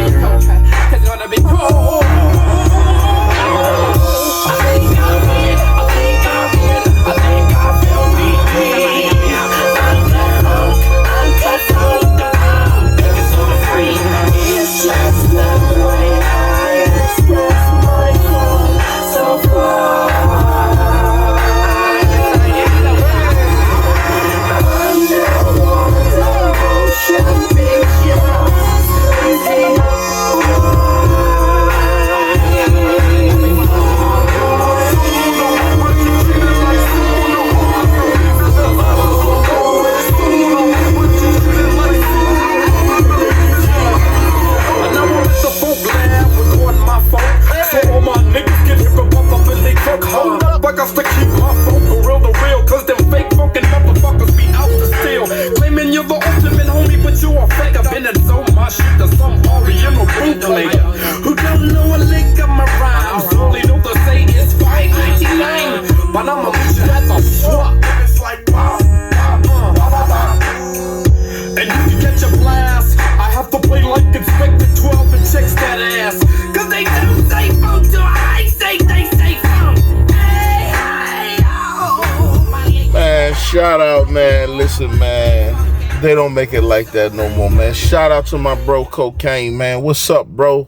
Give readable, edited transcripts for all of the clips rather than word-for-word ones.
It's gonna be cold. I think I win, I think I win, I think I feel me. I'm that funk, niggas on the free. It's just the way I express my soul so far. I got to keep my phone for real to real, cause them fake fucking motherfuckers be out to steal. Claiming you're the ultimate homie, but you are fake. I've been in so much shit to some original bootlegger who don't know a lick of my rhymes. Only know to say it's 599, but I'ma meet you at the swap. It's like wow, and you can catch a blast. I have to play like Inspector 12 and checks that ass, cause they don't say funk till I say they say funk. Man, shout out, man. Listen, man, they don't make it like that no more, man. Shout out to my bro Cocaine, man. What's up, bro?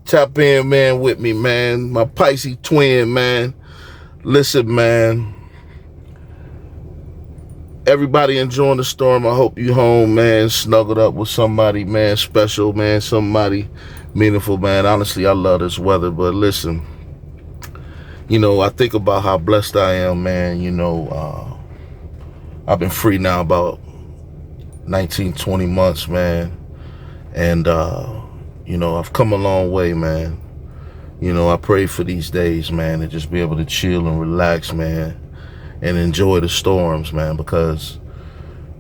Tap in, man, with me, man. My Pisces twin, man. Listen, man, everybody enjoying the storm. I hope you home, man, snuggled up with somebody, man, special, man, somebody meaningful, man. Honestly, I love this weather, but listen, you know, I think about how blessed I am, man. You know, I've been free now about 19, 20 months, man. And, you know, I've come a long way, man. You know, I pray for these days, man, to just be able to chill and relax, man, and enjoy the storms, man, because,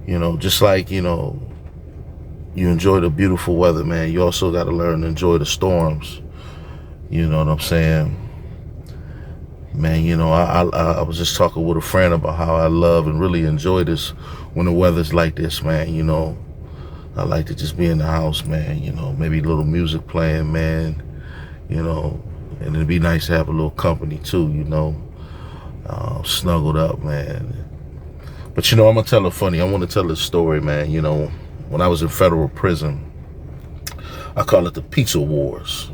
you know, just like, you know, you enjoy the beautiful weather, man, you also got to learn to enjoy the storms. You know what I'm saying? Man, you know, I was just talking with a friend about how I love and really enjoy this when the weather's like this, man. You know, I like to just be in the house, man, you know, maybe a little music playing, man, you know, and it'd be nice to have a little company too, you know, snuggled up, man. But, you know, I'm going to tell I want to tell a story, man. You know, when I was in federal prison, I call it the Pizza Wars.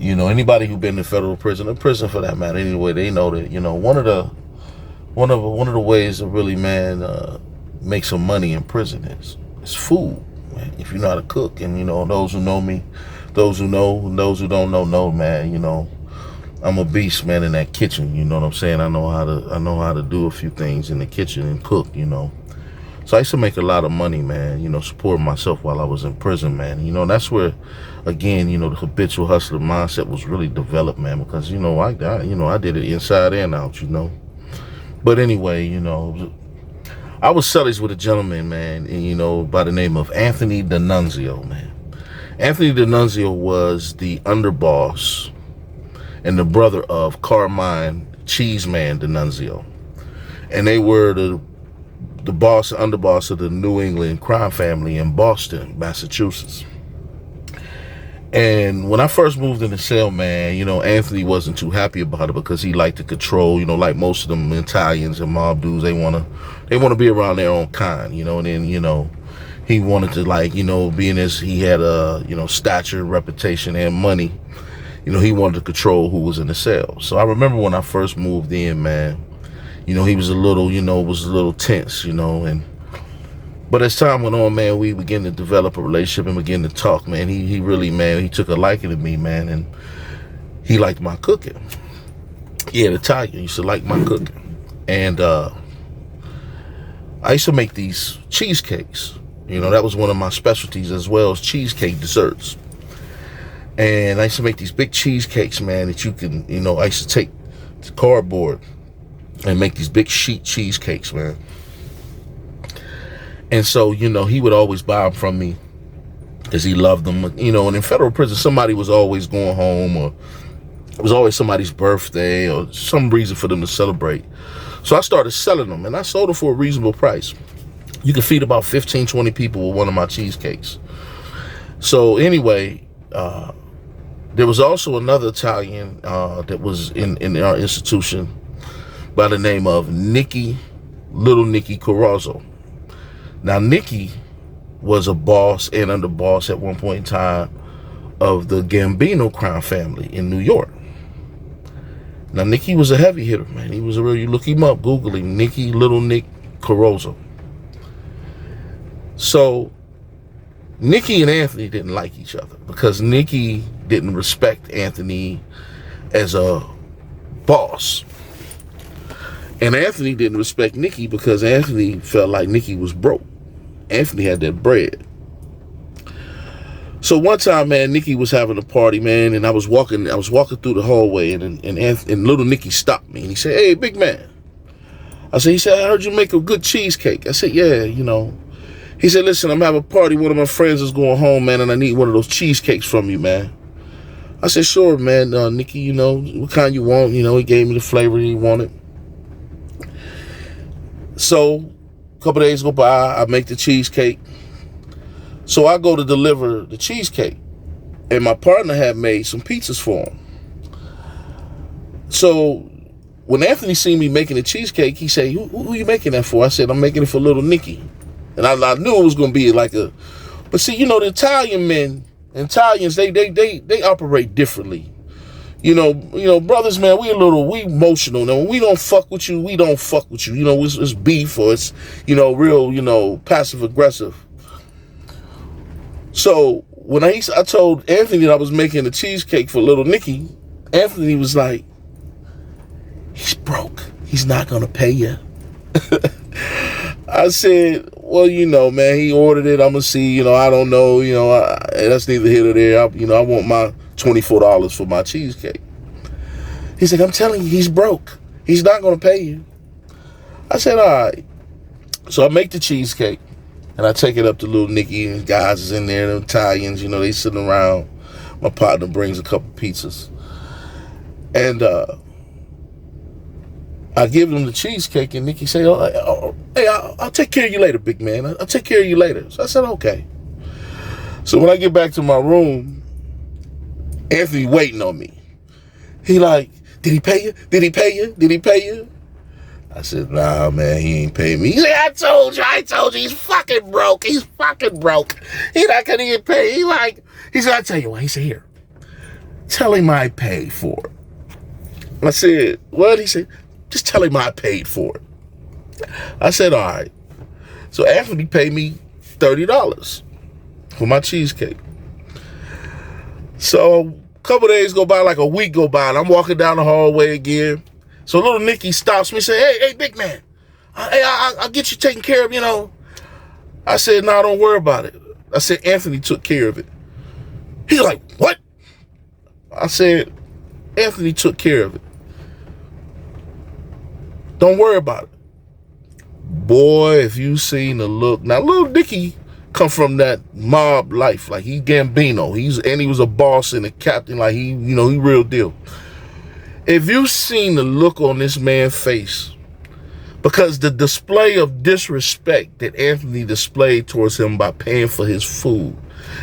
You know, anybody who been in federal prison, or prison for that matter, anyway, they know that, you know, one of the ways to really, man, make some money in prison is food, man. If you know how to cook, and, you know, those who know me, those who know, and those who don't know, man, you know, I'm a beast, man, in that kitchen. You know what I'm saying? I know how to do a few things in the kitchen and cook, you know. So I used to make a lot of money, man, you know, supporting myself while I was in prison, man. You know, that's where, again, you know, the habitual hustler mindset was really developed, man, because, you know, I did it inside and out, you know. But anyway, you know, I was cellies with a gentleman, man, and, you know, by the name of Anthony D'Annunzio, man. Anthony D'Annunzio was the underboss and the brother of Carmine Cheeseman D'Annunzio. And they were the boss and underboss of the New England crime family in Boston, Massachusetts. And when I first moved in the cell, man, you know, Anthony wasn't too happy about it because he liked to control, you know, like most of them Italians and mob dudes, they want to be around their own kind, you know. And then, you know, he wanted to, like, you know, being as he had a, you know, stature, reputation, and money, you know, he wanted to control who was in the cell. So I remember when I first moved in, man, you know, he was a little tense, you know, but as time went on, man, we began to develop a relationship and begin to talk, man. He really, man, he took a liking to me, man, and he liked my cooking. He had Italian, he used to like my cooking. And I used to make these cheesecakes. You know, that was one of my specialties, as well as cheesecake desserts. And I used to make these big cheesecakes, man, that you can, you know, I used to take the cardboard and make these big sheet cheesecakes, man. And so, you know, he would always buy them from me because he loved them, you know. And in federal prison, somebody was always going home, or it was always somebody's birthday or some reason for them to celebrate. So I started selling them, and I sold them for a reasonable price. You can feed about 15, 20 people with one of my cheesecakes. So anyway, there was also another Italian that was in our institution by the name of Little Nicky Carrazzo. Now, Nicky was a boss and under boss at one point in time of the Gambino crime family in New York. Now, Nicky was a heavy hitter, man. He was a real, you look him up, Google him, Little Nick Carrazzo. So, Nicky and Anthony didn't like each other because Nicky didn't respect Anthony as a boss. And Anthony didn't respect Nicky because Anthony felt like Nicky was broke. Anthony had that bread. So one time, man, Nicky was having a party, man, and I was walking through the hallway, and Little Nicky stopped me, and he said, "Hey, big man." He said, "I heard you make a good cheesecake." I said, "Yeah, you know." He said, "Listen, I'm having a party. One of my friends is going home, man, and I need one of those cheesecakes from you, man." I said, "Sure, man, Nicky, you know, what kind you want?" You know, he gave me the flavor he wanted. So a couple days go by, I make the cheesecake. So I go to deliver the cheesecake, and my partner had made some pizzas for him. So when Anthony seen me making the cheesecake, he said, who you making that for? I said, "I'm making it for Little Nicky." And I knew it was going to be like a, but see, you know, the Italians, they operate differently. You know, brothers, man, we emotional. Now, when we don't fuck with you, we don't fuck with you. You know, it's beef, or it's, you know, real, you know, passive aggressive. So when I told Anthony that I was making a cheesecake for Little Nicky, Anthony was like, "He's broke. He's not going to pay you." I said, "Well, you know, man, he ordered it. I'm going to see, you know, I don't know, you know, that's neither here nor there. I want my $24 for my cheesecake." He's like, "I'm telling you, he's broke. He's not going to pay you." I said, "All right." So I make the cheesecake, and I take it up to Little Nicky, and guys is in there, the Italians, you know, they sitting around. My partner brings a couple pizzas. And I give them the cheesecake, and Nicky say, "Hey, I'll take care of you later, big man. I'll take care of you later." So I said, "Okay." So when I get back to my room, Anthony waiting on me. He like, "Did he pay you? Did he pay you? Did he pay you?" I said, "Nah, man, he ain't paying me." He said, I told you, he's fucking broke. He's fucking broke. He not gonna get paid. He said, "I tell you what." He said, "Here, tell him I paid for it." I said, "What?" He said, "Just tell him I paid for it." I said, "All right." So Anthony paid me $30 for my cheesecake. So a couple days go by, like a week go by, and I'm walking down the hallway again. So Little Nicky stops me and say, hey, big man, I'll get you taken care of, you know. I said, "No, don't worry about it." I said, "Anthony took care of it." He's like, "What?" I said, "Anthony took care of it. Don't worry about it." Boy, if you seen the look. Now, Little Nicky come from that mob life. Like, he Gambino. He was a boss and a captain. Like, he real deal. If you seen the look on this man's face, because the display of disrespect that Anthony displayed towards him by paying for his food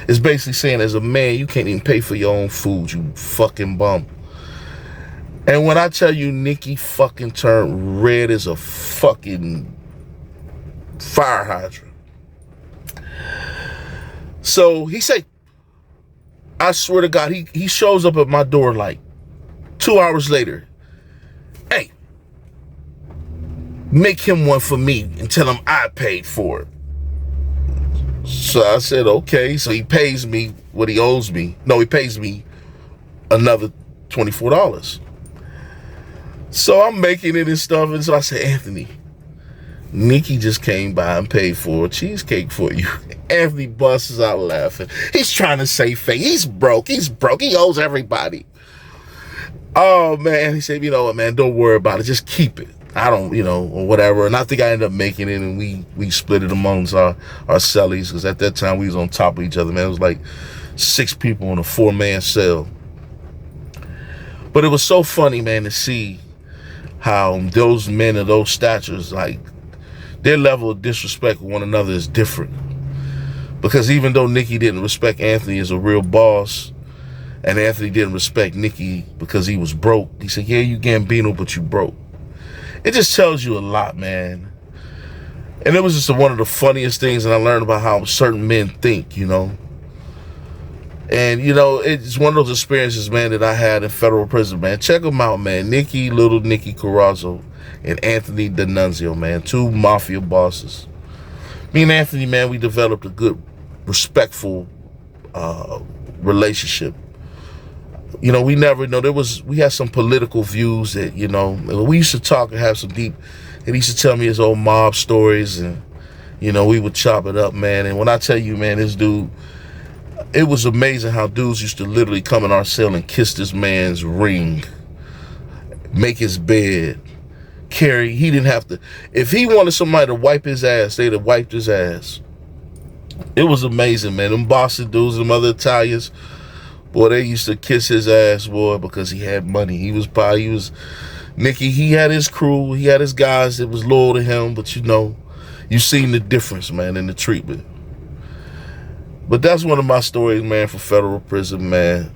is basically saying, as a man, you can't even pay for your own food, you fucking bum. And when I tell you, Nicky fucking turned red as a fucking fire hydrant. So he said, I swear to God, he shows up at my door like 2 hours later. "Hey, make him one for me and tell him I paid for it." So I said, okay. So he pays me what he owes me. No, he pays me another $24. So I'm making it and stuff. And so I said, "Anthony, Nicky just came by and paid for a cheesecake for you." Anthony busts out laughing. He's trying to save face. He's broke. He owes everybody. Oh, man. He said, "You know what, man, don't worry about it. Just keep it. I don't, or whatever." And I think I ended up making it, and we split it amongst our cellies, because at that time we was on top of each other, man. It was like 6 people in a 4-man cell. But it was so funny, man, to see how those men of those statures, like, their level of disrespect with one another is different. Because even though Nicki didn't respect Anthony as a real boss, and Anthony didn't respect Nicki because he was broke, he said, yeah, you Gambino, but you broke. It just tells you a lot, man. And it was just one of the funniest things, and I learned about how certain men think, you know. And, you know, it's one of those experiences, man, that I had in federal prison, man. Check them out, man. Little Nicki Carrazzo and Anthony D'Annunzio, man. 2 mafia bosses. Me and Anthony, man, we developed a good, respectful relationship. You know, we had some political views that, you know, we used to talk and have some deep, and he used to tell me his old mob stories, and, you know, we would chop it up, man. And when I tell you, man, this dude, it was amazing how dudes used to literally come in our cell and kiss this man's ring, make his bed, he didn't have to, if he wanted somebody to wipe his ass, they'd have wiped his ass. It was amazing, man. Them Boston dudes, them other Italians, boy, they used to kiss his ass, boy, because he had money. Nicki, he had his crew, he had his guys that was loyal to him, but you know, you seen the difference, man, in the treatment. But that's one of my stories, man, for federal prison, man.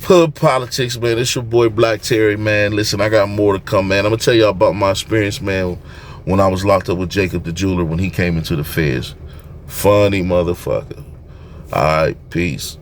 Hood politics, man. It's your boy Black Terry, man. Listen, I got more to come, man. I'm going to tell y'all about my experience, man, when I was locked up with Jacob the Jeweler when he came into the feds. Funny motherfucker. All right, peace.